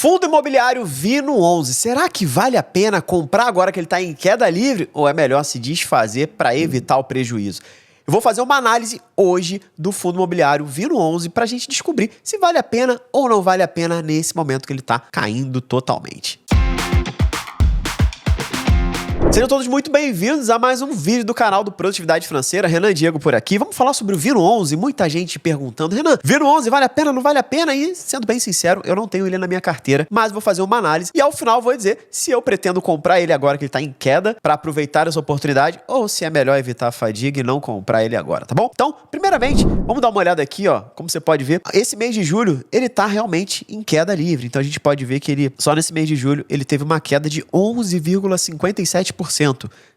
Fundo imobiliário Vino11, será que vale a pena comprar agora que ele está em queda livre ou é melhor se desfazer para evitar o prejuízo? Eu vou fazer uma análise hoje do fundo imobiliário Vino11 para a gente descobrir se vale a pena ou não vale a pena nesse momento que ele está caindo totalmente. Sejam todos muito bem-vindos a mais um vídeo do canal do Produtividade Financeira. Renan Diego por aqui. Vamos falar sobre o Vino11. Muita gente perguntando, Renan, Vino11 vale a pena, não vale a pena? E, sendo bem sincero, eu não tenho ele na minha carteira, mas vou fazer uma análise e ao final vou dizer se eu pretendo comprar ele agora que ele está em queda para aproveitar essa oportunidade ou se é melhor evitar a fadiga e não comprar ele agora, tá bom? Então, primeiramente, vamos dar uma olhada aqui, ó. Como você pode ver, esse mês de julho, ele tá realmente em queda livre. Então, a gente pode ver que ele, só nesse mês de julho, ele teve uma queda de 11,57%.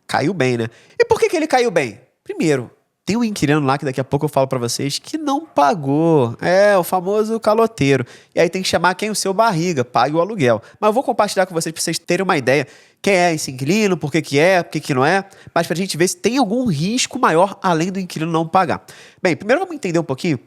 Caiu bem, né? E por que ele caiu bem? Primeiro, tem um inquilino lá que daqui a pouco eu falo pra vocês que não pagou. É, o famoso caloteiro. E aí tem que chamar quem? O seu barriga, pague o aluguel. Mas eu vou compartilhar com vocês pra vocês terem uma ideia. Quem é esse inquilino, por que não é. Mas pra gente ver se tem algum risco maior além do inquilino não pagar. Bem, primeiro vamos entender um pouquinho.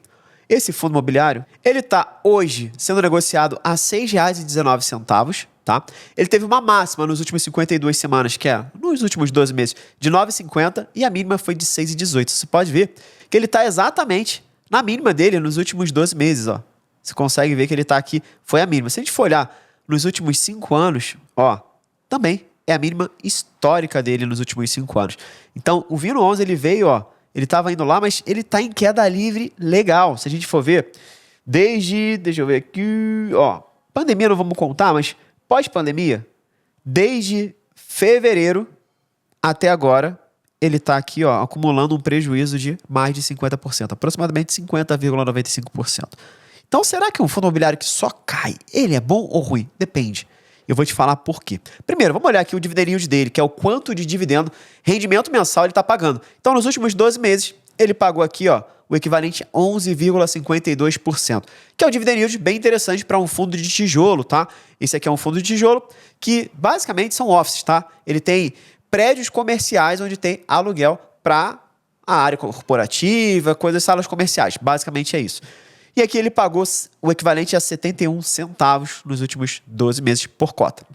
Esse fundo imobiliário, ele tá hoje sendo negociado a R$ 6,19, tá? Ele teve uma máxima nos últimos 52 semanas, que é nos últimos 12 meses, de R$ 9,50 e a mínima foi de R$ 6,18. Você pode ver que ele tá exatamente na mínima dele nos últimos 12 meses, ó. Você consegue ver que ele tá aqui, foi a mínima. Se a gente for olhar nos últimos 5 anos, ó, também é a mínima histórica dele nos últimos 5 anos. Então, o Vino11, ele veio, ó, ele estava indo lá, mas ele está em queda livre legal. Se a gente for ver, deixa eu ver aqui, ó, pandemia não vamos contar, mas pós-pandemia, desde fevereiro até agora, ele está aqui, ó, acumulando um prejuízo de mais de 50%, aproximadamente 50,95%. Então, será que um fundo imobiliário que só cai, ele é bom ou ruim? Depende. Eu vou te falar por quê. Primeiro, vamos olhar aqui o dividend yield dele, que é o quanto de dividendo, rendimento mensal ele está pagando. Então, nos últimos 12 meses, ele pagou aqui, ó, o equivalente a 11,52%, que é um dividend yield bem interessante para um fundo de tijolo, tá? Esse aqui é um fundo de tijolo que basicamente são offices, tá? Ele tem prédios comerciais onde tem aluguel para a área corporativa, coisas, salas comerciais. Basicamente é isso. E aqui ele pagou o equivalente a 71 centavos nos últimos 12 meses por cota.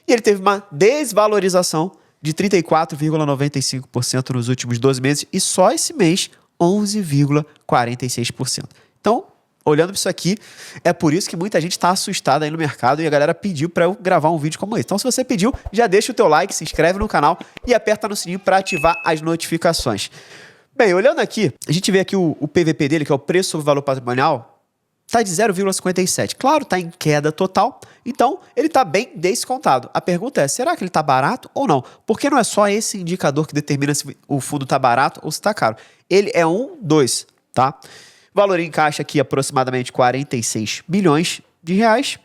E ele teve uma desvalorização de 34,95% nos últimos 12 meses e só esse mês 11,46%. Então, olhando para isso aqui, é por isso que muita gente está assustada aí no mercado e a galera pediu para eu gravar um vídeo como esse. Então, se você pediu, já deixa o teu like, se inscreve no canal e aperta no sininho para ativar as notificações. Bem, olhando aqui, a gente vê aqui o PVP dele, que é o preço sobre valor patrimonial, está de 0,57. Claro, está em queda total, então ele está bem descontado. A pergunta é, será que ele está barato ou não? Porque não é só esse indicador que determina se o fundo está barato ou se está caro. Ele é dois, tá? Valor em caixa aqui aproximadamente 46 bilhões de reais.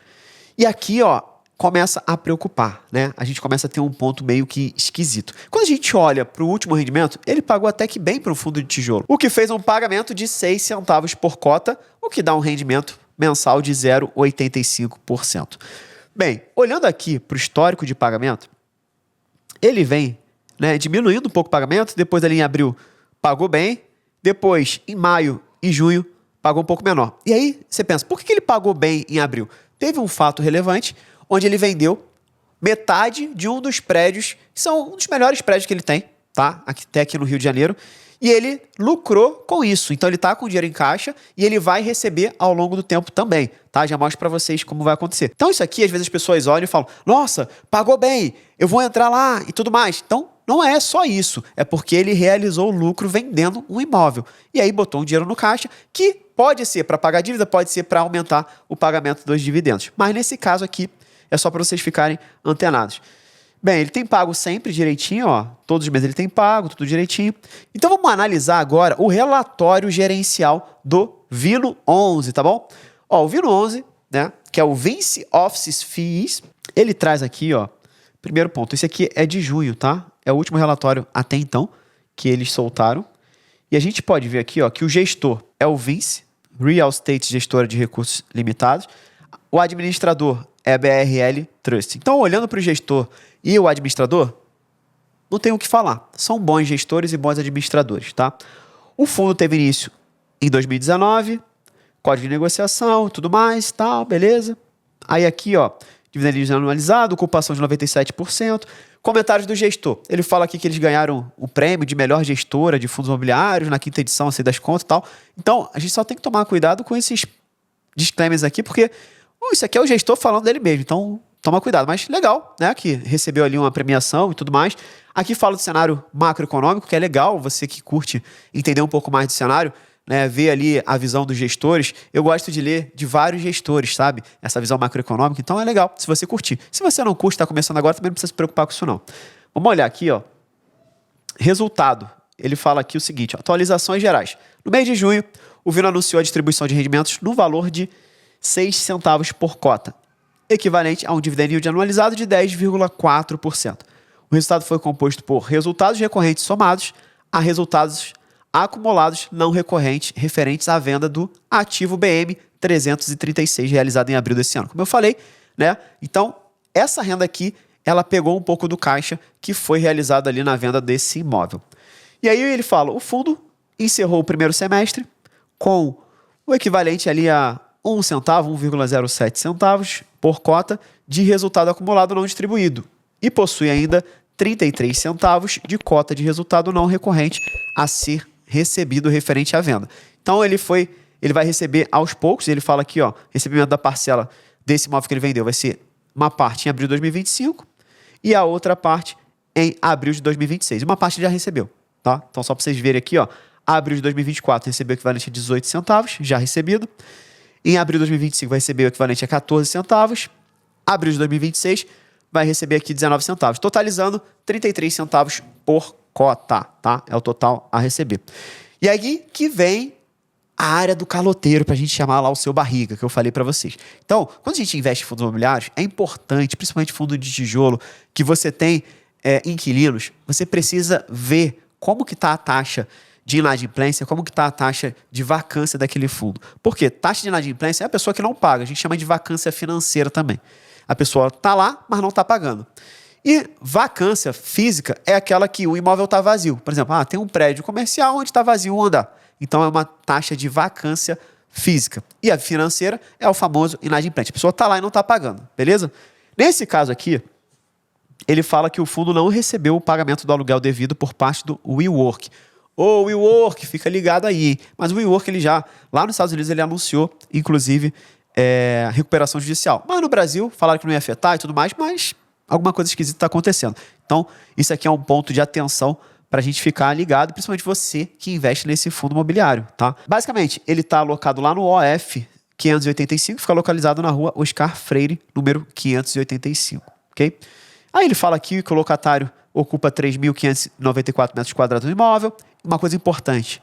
E aqui, ó, começa a preocupar, né? A gente começa a ter um ponto meio que esquisito. Quando a gente olha para o último rendimento, ele pagou até que bem para o fundo de tijolo, o que fez um pagamento de 6 centavos por cota, o que dá um rendimento mensal de 0,85%. Bem, olhando aqui para o histórico de pagamento, ele vem, né, diminuindo um pouco o pagamento, depois ali em abril pagou bem, depois em maio e junho pagou um pouco menor. E aí você pensa, por que ele pagou bem em abril? Teve um fato relevante, onde ele vendeu metade de um dos prédios, que são um dos melhores prédios que ele tem, tá? Até aqui no Rio de Janeiro. E ele lucrou com isso. Então ele tá com dinheiro em caixa e ele vai receber ao longo do tempo também, tá? Já mostro para vocês como vai acontecer. Então isso aqui, às vezes as pessoas olham e falam, nossa, pagou bem, eu vou entrar lá e tudo mais. Então não é só isso, é porque ele realizou o lucro vendendo um imóvel. E aí botou um dinheiro no caixa que pode ser para pagar dívida, pode ser para aumentar o pagamento dos dividendos. Mas nesse caso aqui, é só para vocês ficarem antenados. Bem, ele tem pago sempre direitinho, ó. Todos os meses ele tem pago, tudo direitinho. Então vamos analisar agora o relatório gerencial do Vino11, tá bom? Ó, o Vino11, né, que é o Vinci Office Fees, ele traz aqui, ó, primeiro ponto, esse aqui é de junho, tá? É o último relatório até então que eles soltaram. E a gente pode ver aqui, ó, que o gestor é o Vinci, Real Estate Gestora de Recursos Limitados. O administrador é a BRL Trust. Então, olhando para o gestor e o administrador, não tem o que falar. São bons gestores e bons administradores, tá? O fundo teve início em 2019, código de negociação e tudo mais, tal, beleza. Aí aqui, ó, dividendo líquido anualizado, ocupação de 97%. Comentários do gestor. Ele fala aqui que eles ganharam o prêmio de melhor gestora de fundos imobiliários na quinta edição, assim, das contas e tal. Então, a gente só tem que tomar cuidado com esses disclaimers aqui, porque isso aqui é o gestor falando dele mesmo. Então, toma cuidado. Mas legal, né? Que recebeu ali uma premiação e tudo mais. Aqui fala do cenário macroeconômico, que é legal, você que curte entender um pouco mais do cenário, né, ver ali a visão dos gestores. Eu gosto de ler de vários gestores, sabe? Essa visão macroeconômica. Então é legal, se você curtir. Se você não curte, está começando agora, também não precisa se preocupar com isso não. Vamos olhar aqui, ó. Resultado. Ele fala aqui o seguinte, ó, atualizações gerais. No mês de junho, o Vino anunciou a distribuição de rendimentos no valor de 6 centavos por cota, equivalente a um dividend yield anualizado de 10,4%. O resultado foi composto por resultados recorrentes somados a resultados acumulados não recorrentes referentes à venda do ativo BM 336 realizado em abril desse ano. Como eu falei, né? Então, essa renda aqui, ela pegou um pouco do caixa que foi realizado ali na venda desse imóvel. E aí ele fala, o fundo encerrou o primeiro semestre com o equivalente ali a 1 centavo, 1,07 centavos por cota de resultado acumulado não distribuído e possui ainda 33 centavos de cota de resultado não recorrente a ser recebido referente à venda. Então ele vai receber aos poucos, ele fala aqui, ó, recebimento da parcela desse imóvel que ele vendeu vai ser uma parte em abril de 2025 e a outra parte em abril de 2026. Uma parte ele já recebeu, tá? Então só para vocês verem aqui, ó, abril de 2024 recebeu o equivalente a 18 centavos, já recebido. Em abril de 2025 vai receber o equivalente a 14 centavos. Abril de 2026 vai receber aqui 19 centavos, totalizando 33 centavos por cota, tá? É o total a receber. E aí que vem a área do caloteiro, pra gente chamar lá o seu barriga, que eu falei pra vocês. Então, quando a gente investe em fundos imobiliários, é importante, principalmente fundo de tijolo, que você tem inquilinos, você precisa ver como que tá a taxa de inadimplência, como que está a taxa de vacância daquele fundo. Por quê? Taxa de inadimplência é a pessoa que não paga, a gente chama de vacância financeira também. A pessoa está lá, mas não está pagando. E vacância física é aquela que o imóvel está vazio. Por exemplo, tem um prédio comercial onde está vazio um andar. Então é uma taxa de vacância física. E a financeira é o famoso inadimplente. A pessoa está lá e não está pagando, beleza? Nesse caso aqui, ele fala que o fundo não recebeu o pagamento do aluguel devido por parte do WeWork. O WeWork, fica ligado aí. Mas o WeWork, ele já, lá nos Estados Unidos, ele anunciou, inclusive, recuperação judicial. Mas no Brasil, falaram que não ia afetar e tudo mais, mas alguma coisa esquisita está acontecendo. Então, isso aqui é um ponto de atenção para a gente ficar ligado, principalmente você que investe nesse fundo imobiliário, tá? Basicamente, ele está alocado lá no OF 585, fica localizado na rua Oscar Freire, número 585, ok? Aí ele fala aqui que o locatário ocupa 3.594 metros quadrados do imóvel. Uma coisa importante,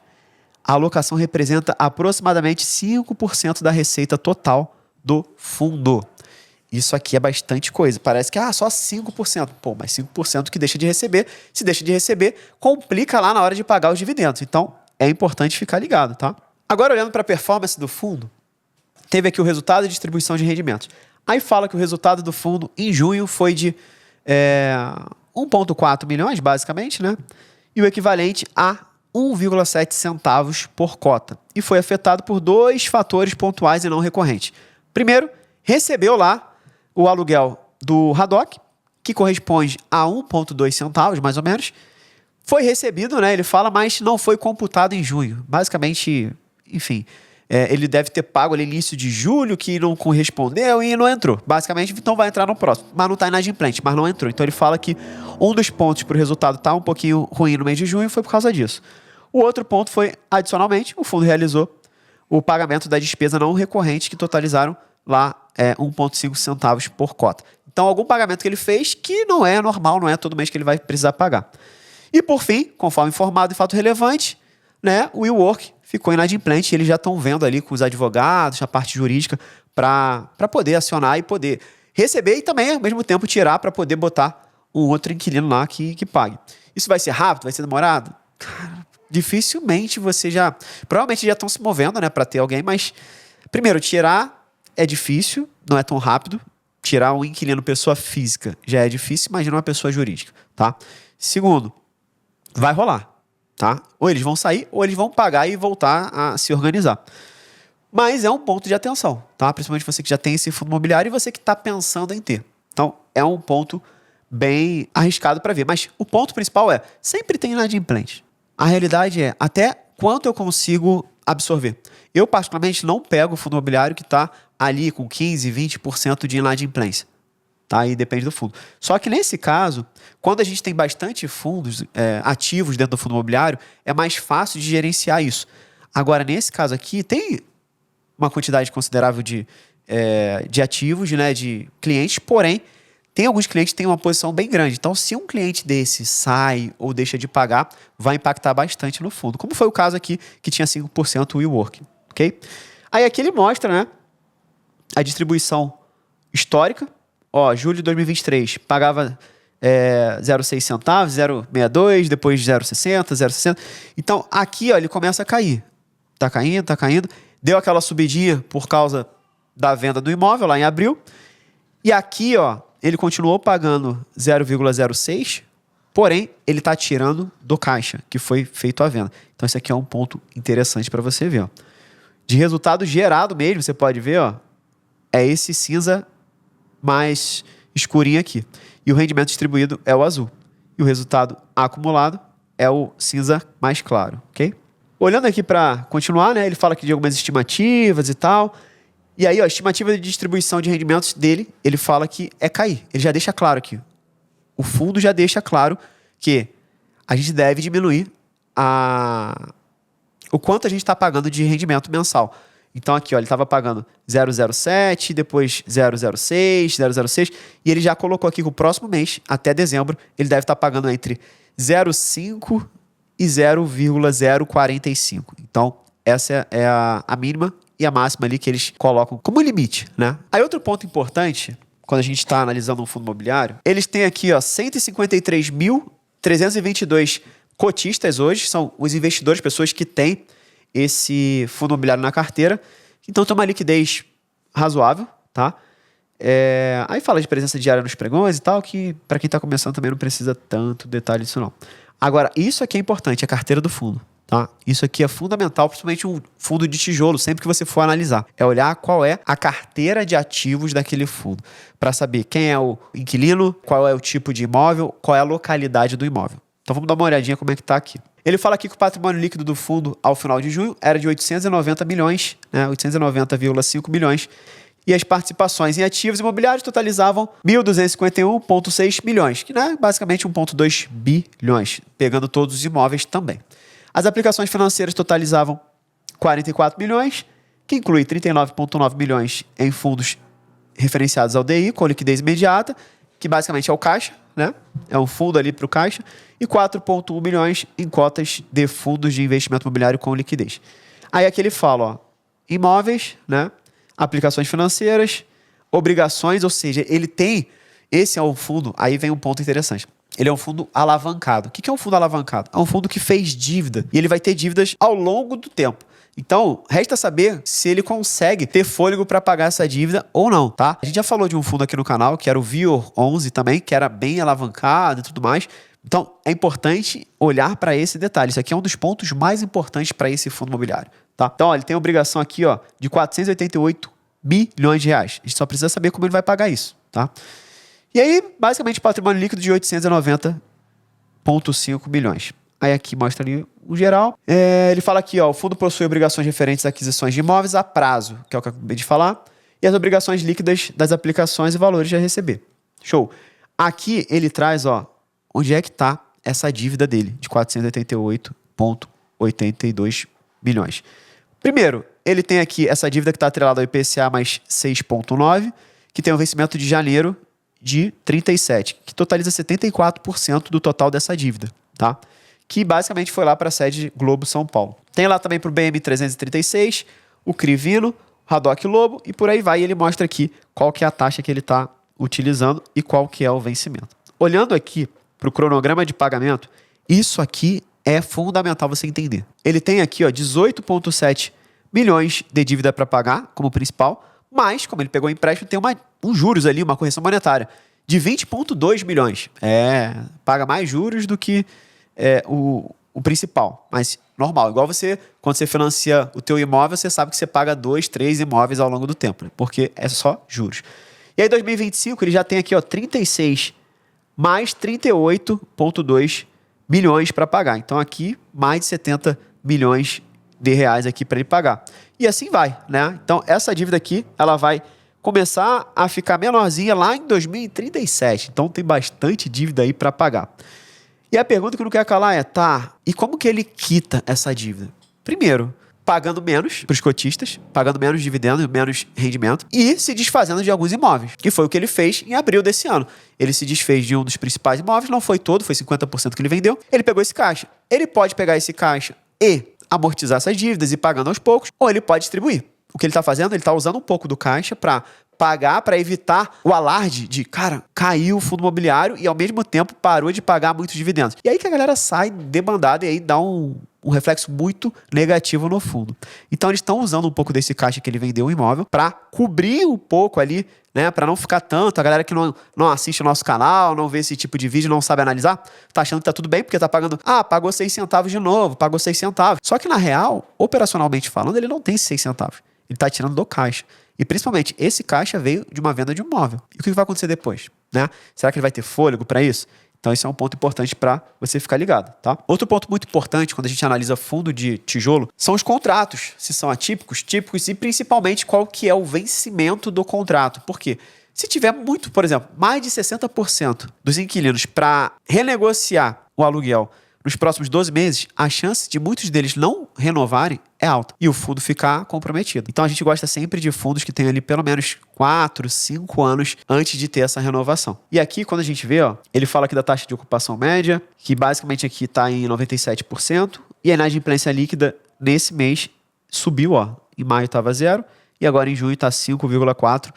a alocação representa aproximadamente 5% da receita total do fundo. Isso aqui é bastante coisa. Parece que só 5%. Pô, mas 5% que deixa de receber. Se deixa de receber, complica lá na hora de pagar os dividendos. Então, é importante ficar ligado, tá? Agora, olhando para a performance do fundo, teve aqui o resultado de distribuição de rendimentos. Aí fala que o resultado do fundo em junho foi de 1,4 milhões, basicamente, né? E o equivalente a 1,7 centavos por cota. E foi afetado por 2 fatores pontuais e não recorrentes. Primeiro, recebeu lá o aluguel do Haddock, que corresponde a 1,2 centavos, mais ou menos. Foi recebido, né? Ele fala, mas não foi computado em junho. Basicamente, enfim, ele deve ter pago ali início de julho, que não correspondeu e não entrou. Basicamente, então vai entrar no próximo. Mas não está inadimplente, mas não entrou. Então ele fala que um dos pontos para o resultado estar um pouquinho ruim no mês de junho foi por causa disso. O outro ponto foi, adicionalmente, o fundo realizou o pagamento da despesa não recorrente, que totalizaram lá 1,5 centavos por cota. Então, algum pagamento que ele fez que não é normal, não é todo mês que ele vai precisar pagar. E, por fim, conforme informado e fato relevante, né, o WeWork ficou inadimplente e eles já estão vendo ali com os advogados, a parte jurídica, para poder acionar e poder receber e também, ao mesmo tempo, tirar para poder botar um outro inquilino lá que pague. Isso vai ser rápido? Vai ser demorado? Cara, dificilmente você já... Provavelmente já estão se movendo, né, para ter alguém, mas... Primeiro, tirar é difícil, não é tão rápido. Tirar um inquilino pessoa física já é difícil, imagina uma pessoa jurídica, tá? Segundo, vai rolar, tá? Ou eles vão sair, ou eles vão pagar e voltar a se organizar. Mas é um ponto de atenção, tá? Principalmente você que já tem esse fundo imobiliário e você que está pensando em ter. Então, é um ponto bem arriscado para ver. Mas o ponto principal é, sempre tem inadimplente. A realidade é, até quanto eu consigo absorver? Eu, particularmente, não pego o fundo imobiliário que está ali com 15%, 20% de inadimplência. Tá? Aí depende do fundo. Só que nesse caso, quando a gente tem bastante fundos ativos dentro do fundo imobiliário, é mais fácil de gerenciar isso. Agora, nesse caso aqui, tem uma quantidade considerável de ativos, né, de clientes, porém, tem alguns clientes que têm uma posição bem grande. Então, se um cliente desse sai ou deixa de pagar, vai impactar bastante no fundo. Como foi o caso aqui, que tinha 5% o WeWork. Ok? Aí aqui ele mostra, né, a distribuição histórica. Ó, julho de 2023, pagava 0,6 centavos, 0,62, depois 0,60, 0,60. Então, aqui ó, ele começa a cair. Tá caindo, tá caindo. Deu aquela subidinha por causa da venda do imóvel lá em abril. E aqui, ó, ele continuou pagando 0,06, porém, ele está tirando do caixa, que foi feito a venda. Então, esse aqui é um ponto interessante para você ver. Ó. De resultado gerado mesmo, você pode ver, ó, é esse cinza mais escurinho aqui. E o rendimento distribuído é o azul. E o resultado acumulado é o cinza mais claro, ok? Olhando aqui para continuar, né, ele fala aqui de algumas estimativas e tal. E aí, ó, a estimativa de distribuição de rendimentos dele, ele fala que é cair. Ele já deixa claro aqui. O fundo já deixa claro que a gente deve diminuir o quanto a gente está pagando de rendimento mensal. Então, aqui, ó, ele estava pagando 0,07, depois 0,06, 0,06, e ele já colocou aqui que o próximo mês, até dezembro, ele deve estar pagando entre 0,5 e 0,045. Então, essa é a mínima e a máxima ali que eles colocam como limite, né? Aí outro ponto importante, quando a gente está analisando um fundo imobiliário, eles têm aqui, ó, 153.322 cotistas hoje, são os investidores, pessoas que têm esse fundo imobiliário na carteira. Então tem uma liquidez razoável, tá? Aí fala de presença diária nos pregões e tal, que para quem está começando também não precisa tanto detalhe disso não. Agora, isso aqui é importante, a carteira do fundo. Tá? Isso aqui é fundamental, principalmente um fundo de tijolo, sempre que você for analisar. É olhar qual é a carteira de ativos daquele fundo, para saber quem é o inquilino, qual é o tipo de imóvel, qual é a localidade do imóvel. Então vamos dar uma olhadinha como é que está aqui. Ele fala aqui que o patrimônio líquido do fundo ao final de junho era de 890 milhões, né? 890,5 milhões. E as participações em ativos imobiliários totalizavam 1.251,6 milhões, que é basicamente 1,2 bilhões, pegando todos os imóveis também. As aplicações financeiras totalizavam 44 milhões, que inclui 39,9 milhões em fundos referenciados ao DI, com liquidez imediata, que basicamente é o caixa, né? É um fundo ali para o caixa, e 4,1 milhões em cotas de fundos de investimento imobiliário com liquidez. Aí aqui ele fala, ó, imóveis, né? Aplicações financeiras, obrigações, ou seja, ele tem, esse é um fundo, aí vem um ponto interessante. Ele é um fundo alavancado. O que é um fundo alavancado? É um fundo que fez dívida e ele vai ter dívidas ao longo do tempo. Então, resta saber se ele consegue ter fôlego para pagar essa dívida ou não, tá? A gente já falou de um fundo aqui no canal, que era o Vior 11 também, que era bem alavancado e tudo mais. Então, é importante olhar para esse detalhe. Isso aqui é um dos pontos mais importantes para esse fundo imobiliário, tá? Então, ó, ele tem obrigação aqui, ó, de 488 bilhões de reais. A gente só precisa saber como ele vai pagar isso, tá? E aí, basicamente, patrimônio líquido de 890,5 milhões. Aí aqui mostra ali o geral. Ele fala aqui, ó, o fundo possui obrigações referentes a aquisições de imóveis a prazo, que é o que eu acabei de falar, e as obrigações líquidas das aplicações e valores a receber. Show. Aqui ele traz, ó, onde é que está essa dívida dele, de 488,82 milhões. Primeiro, ele tem aqui essa dívida que está atrelada ao IPCA mais 6,9, que tem um vencimento de janeiro de 37, que totaliza 74% do total dessa dívida, tá? Que basicamente foi lá para a sede Globo São Paulo. Tem lá também para o BM336, o Crivino, o Haddock Lobo e por aí vai. E ele mostra aqui qual que é a taxa que ele está utilizando e qual que é o vencimento. Olhando aqui para o cronograma de pagamento, isso aqui é fundamental você entender. Ele tem aqui, ó, 18,7 milhões de dívida para pagar como principal, mas, como ele pegou o empréstimo, tem um juros ali, uma correção monetária de 20,2 milhões. Paga mais juros do que o principal. Mas normal. Igual você, quando você financia o teu imóvel, você sabe que você paga 2, 3 imóveis ao longo do tempo, né? Porque é só juros. E aí, 2025, ele já tem aqui, ó, 36 mais 38,2 milhões para pagar. Então, aqui, mais de 70 milhões de reais aqui para ele pagar. E assim vai, né? Então, essa dívida aqui, ela vai começar a ficar menorzinha lá em 2037. Então, tem bastante dívida aí para pagar. E a pergunta que não quer calar é, tá, e como que ele quita essa dívida? Primeiro, pagando menos para os cotistas, pagando menos dividendos, menos rendimento e se desfazendo de alguns imóveis, que foi o que ele fez em abril desse ano. Ele se desfez de um dos principais imóveis, não foi todo, foi 50% que ele vendeu. Ele pegou esse caixa. Ele pode pegar esse caixa e amortizar essas dívidas e pagando aos poucos, ou ele pode distribuir. O que ele está fazendo? Ele está usando um pouco do caixa para pagar, para evitar o alarde de, cara, caiu o fundo imobiliário e ao mesmo tempo parou de pagar muitos dividendos. E aí que a galera sai debandada e aí dá um reflexo muito negativo no fundo. Então eles estão usando um pouco desse caixa que ele vendeu o imóvel para cobrir um pouco ali, né, para não ficar tanto. A galera que não assiste o nosso canal, não vê esse tipo de vídeo, não sabe analisar, tá achando que tá tudo bem porque tá pagando, pagou 6 centavos de novo, pagou 6 centavos. Só que na real, operacionalmente falando, ele não tem 6 centavos. Ele tá tirando do caixa. E principalmente, esse caixa veio de uma venda de um imóvel. E o que vai acontecer depois, né? Será que ele vai ter fôlego para isso? Então, esse é um ponto importante para você ficar ligado, tá? Outro ponto muito importante quando a gente analisa fundo de tijolo são os contratos, se são atípicos, típicos e principalmente qual que é o vencimento do contrato. Por quê? Se tiver muito, por exemplo, mais de 60% dos inquilinos para renegociar o aluguel nos próximos 12 meses, a chance de muitos deles não renovarem é alta e o fundo ficar comprometido. Então a gente gosta sempre de fundos que tenham ali pelo menos 4, 5 anos antes de ter essa renovação. E aqui, quando a gente vê, ó, ele fala aqui da taxa de ocupação média, que basicamente aqui está em 97%, e a inadimplência líquida nesse mês subiu, ó. Em maio estava 0 e agora em junho está 5,4%,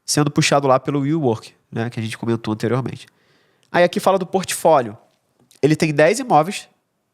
sendo puxado lá pelo WeWork, né, que a gente comentou anteriormente. Aí aqui fala do portfólio. Ele tem 10 imóveis,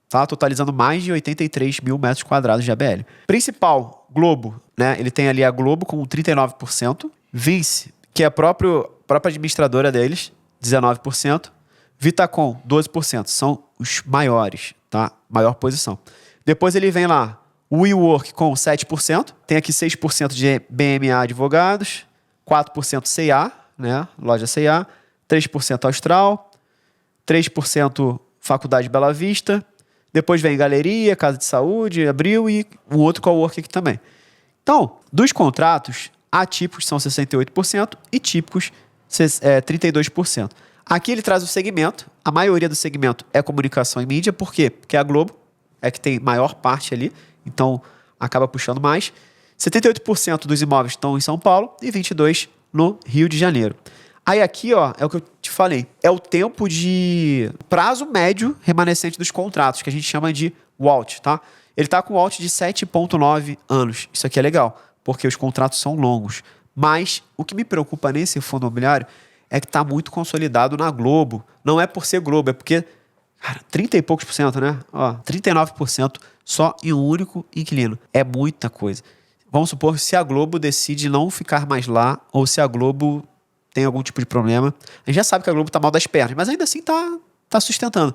tá? Totalizando mais de 83 mil metros quadrados de ABL. Principal, Globo, né? Ele tem ali a Globo com 39%. Vinci, que é a própria administradora deles, 19%. Vitacom, 12%. São os maiores, tá? Maior posição. Depois ele vem lá, o WeWork com 7%. Tem aqui 6% de BMA Advogados, 4% C&A, né? Loja C&A, 3% Austral, 3% Faculdade Bela Vista, depois vem Galeria, Casa de Saúde, Abril e um outro coworking aqui também. Então, dos contratos, atípicos são 68% e típicos 32%. Aqui ele traz o segmento, a maioria do segmento é comunicação e mídia, por quê? Porque a Globo é que tem maior parte ali, então acaba puxando mais. 78% dos imóveis estão em São Paulo e 22% no Rio de Janeiro. Aí aqui, ó, é o que eu te falei. É o tempo de prazo médio remanescente dos contratos, que a gente chama de WALT, tá? Ele tá com WALT de 7,9 anos. Isso aqui é legal, porque os contratos são longos. Mas o que me preocupa nesse fundo imobiliário é que tá muito consolidado na Globo. Não é por ser Globo, é porque, cara, 30 e poucos por cento, né? Ó, 39% só em um único inquilino. É muita coisa. Vamos supor se a Globo decide não ficar mais lá, ou se a Globo tem algum tipo de problema. A gente já sabe que a Globo tá mal das pernas, mas ainda assim tá sustentando.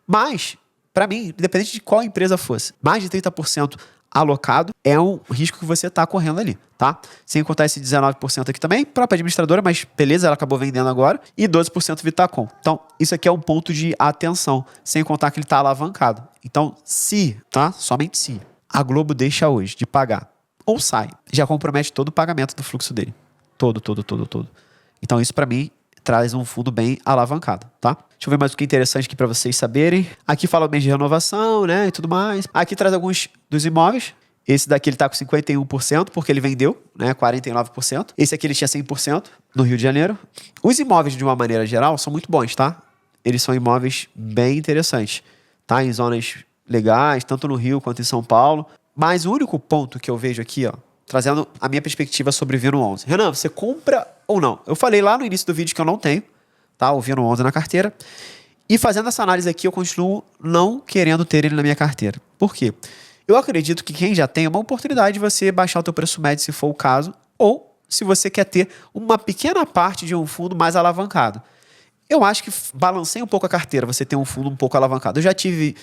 Mas, para mim, independente de qual empresa fosse, mais de 30% alocado é um risco que você tá correndo ali, tá? Sem contar esse 19% aqui também, própria administradora, mas beleza, ela acabou vendendo agora, e 12% Vitacom. Então, isso aqui é um ponto de atenção, sem contar que ele tá alavancado. Então, se, tá? Somente se a Globo deixa hoje de pagar ou sai, já compromete todo o pagamento do fluxo dele. Todo. Então, isso para mim traz um fundo bem alavancado, tá? Deixa eu ver mais o que é interessante aqui para vocês saberem. Aqui fala o mês de renovação, né, e tudo mais. Aqui traz alguns dos imóveis. Esse daqui ele tá com 51%, porque ele vendeu, né, 49%. Esse aqui ele tinha 100% no Rio de Janeiro. Os imóveis, de uma maneira geral, são muito bons, tá? Eles são imóveis bem interessantes, tá? Em zonas legais, tanto no Rio quanto em São Paulo. Mas o único ponto que eu vejo aqui, ó, trazendo a minha perspectiva sobre o Vino 11. Renan, você compra ou não? Eu falei lá no início do vídeo que eu não tenho, tá? O Vino 11 na carteira. E fazendo essa análise aqui, eu continuo não querendo ter ele na minha carteira. Por quê? Eu acredito que quem já tem é uma oportunidade de você baixar o teu preço médio, se for o caso, ou se você quer ter uma pequena parte de um fundo mais alavancado. eu acho que balanceia um pouco a carteira, você tem um fundo um pouco alavancado. Eu já tive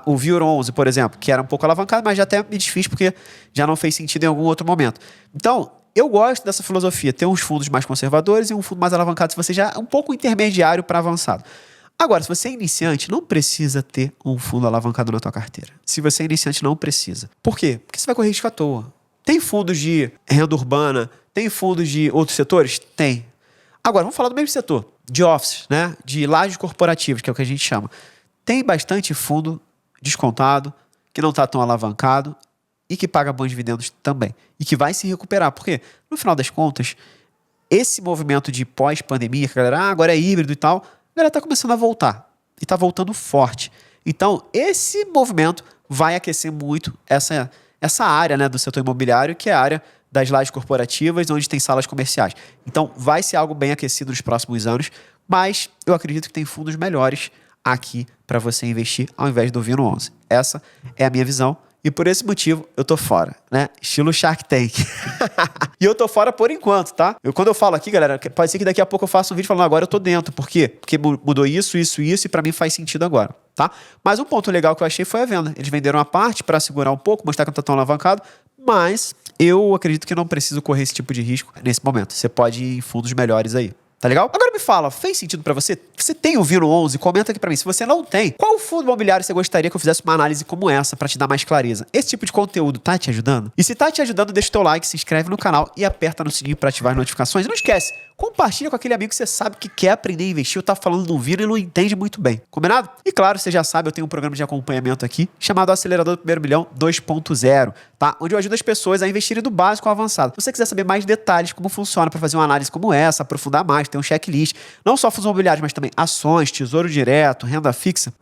o VIR 11, por exemplo, que era um pouco alavancado, mas já até me desfiz porque já não fez sentido em algum outro momento. Então, eu gosto dessa filosofia, ter uns fundos mais conservadores e um fundo mais alavancado se você já é um pouco intermediário para avançado. Agora, se você é iniciante, não precisa ter um fundo alavancado na tua carteira. Se você é iniciante, não precisa. Por quê? Porque você vai correr risco à toa. Tem fundos de renda urbana, tem fundos de outros setores? Tem. Agora, vamos falar do mesmo setor, de offices, né? De lajes corporativas, que é o que a gente chama. Tem bastante fundo descontado, que não está tão alavancado e que paga bons dividendos também. E que vai se recuperar. Por quê? No final das contas, esse movimento de pós-pandemia, que a galera, agora é híbrido e tal, a galera está começando a voltar. E está voltando forte. Então, esse movimento vai aquecer muito essa área, né, do setor imobiliário, que é a área das lajes corporativas, onde tem salas comerciais. Então, vai ser algo bem aquecido nos próximos anos, mas eu acredito que tem fundos melhores aqui para você investir ao invés do Vino 11. Essa é a minha visão. E por esse motivo, eu tô fora, né? Estilo Shark Tank. E eu tô fora por enquanto, tá? Quando eu falo aqui, galera, pode ser que daqui a pouco eu faça um vídeo falando agora eu tô dentro. Por quê? Porque mudou isso e pra mim faz sentido agora, tá? Mas um ponto legal que eu achei foi a venda. Eles venderam a parte pra segurar um pouco, mostrar que não tá tão alavancado, mas eu acredito que não preciso correr esse tipo de risco nesse momento. Você pode ir em fundos melhores aí. Tá legal? Agora me fala, fez sentido pra você? Você tem o Vino 11? Comenta aqui pra mim. Se você não tem, qual fundo imobiliário você gostaria que eu fizesse uma análise como essa pra te dar mais clareza? Esse tipo de conteúdo tá te ajudando? E se tá te ajudando, deixa o teu like, se inscreve no canal e aperta no sininho pra ativar as notificações. E não esquece, compartilha com aquele amigo que você sabe que quer aprender a investir ou tá falando no Vino e não entende muito bem. Combinado? E claro, você já sabe, eu tenho um programa de acompanhamento aqui chamado Acelerador do Primeiro Milhão 2.0, tá? Onde eu ajudo as pessoas a investirem do básico ao avançado. Se você quiser saber mais detalhes, como funciona pra fazer uma análise como essa, aprofundar mais, tem um checklist, não só fundos imobiliários, mas também ações, tesouro direto, renda fixa.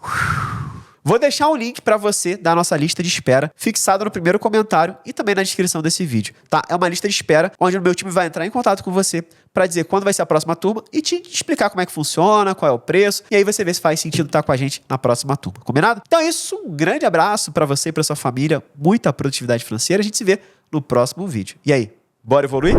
Vou deixar um link para você da nossa lista de espera fixada no primeiro comentário e também na descrição desse vídeo, tá? É uma lista de espera onde o meu time vai entrar em contato com você para dizer quando vai ser a próxima turma e te explicar como é que funciona, qual é o preço, e aí você vê se faz sentido estar com a gente na próxima turma, combinado? Então é isso, um grande abraço para você e para sua família, muita produtividade financeira, a gente se vê no próximo vídeo. E aí, bora evoluir?